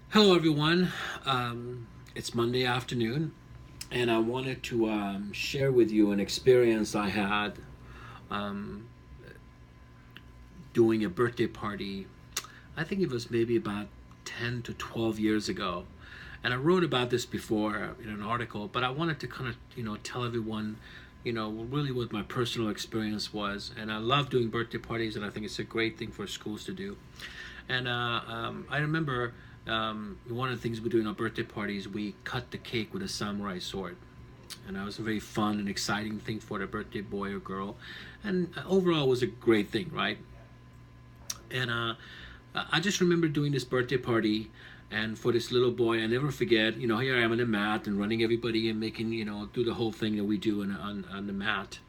Hello, everyone. It's Monday afternoon, and I wanted to share with you an experience I had um, doing a birthday party. I think it was maybe about 10 to 12 years ago. And I wrote about this before in an article, but I wanted to kind of, tell everyone, really what my personal experience was. And I love doing birthday parties, and I think it's a great thing for schools to do. And I remember one of the things we do in our birthday parties, we cut the cake with a samurai sword. And that was a very fun and exciting thing for the birthday boy or girl. And overall, it was a great thing, right? And I just remember doing this birthday party, and for this little boy, I never forget. Here I am on the mat and running everybody and making, do the whole thing that we do on the mat.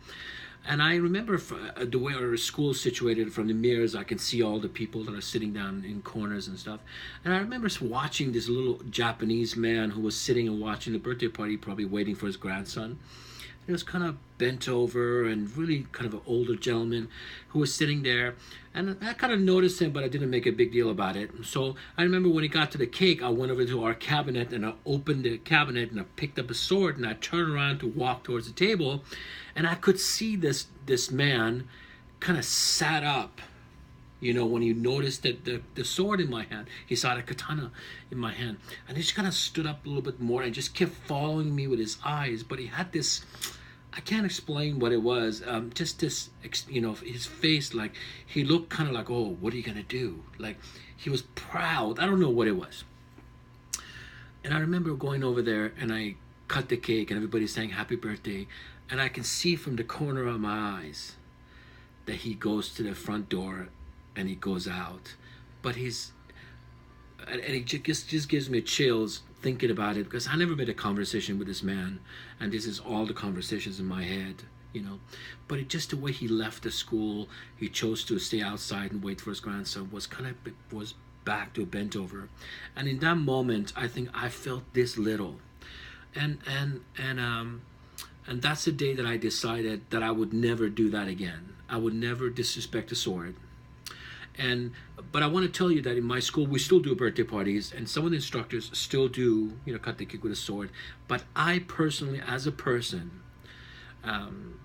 And I remember the way our school is situated from the mirrors, I can see all the people that are sitting down in corners and stuff. And I remember watching this little Japanese man who was sitting and watching the birthday party, probably waiting for his grandson. He was kind of bent over and really kind of an older gentleman who was sitting there. And I kind of noticed him, but I didn't make a big deal about it. So I remember when he got to the cake, I went over to our cabinet and I opened the cabinet and I picked up a sword and I turned around to walk towards the table. And I could see this man kind of sat up. When he noticed that the sword in my hand, he saw the katana in my hand. And he just kind of stood up a little bit more and just kept following me with his eyes. But he had this, I can't explain what it was. Just this, his face, like he looked kind of like, oh, what are you gonna do? Like he was proud. I don't know what it was. And I remember going over there and I cut the cake and everybody's saying happy birthday. And I can see from the corner of my eyes that he goes to the front door and he goes out. But and it just gives me chills thinking about it because I never made a conversation with this man, and this is all the conversations in my head. But it just the way he left the school, he chose to stay outside and wait for his grandson was back to bent over, and in that moment, I think I felt this little, and that's the day that I decided that I would never do that again. I would never disrespect the sword. And but I want to tell you that in my school we still do birthday parties, and some of the instructors still do cut the cake with a sword. But I personally, as a person, um,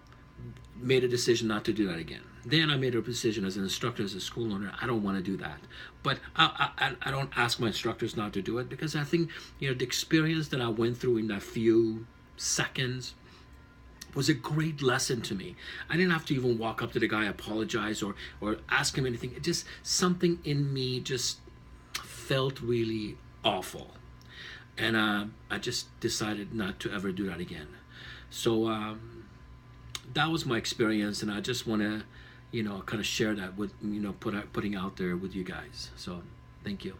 made a decision not to do that again. Then I made a decision as an instructor, as a school owner, I don't want to do that. But I don't ask my instructors not to do it because I think the experience that I went through in that few seconds was a great lesson to me. I didn't have to even walk up to the guy, apologize, or ask him anything. It just something in me just felt really awful, and I just decided not to ever do that again. So that was my experience, and I just want to, kind of share that with putting out there with you guys. So thank you.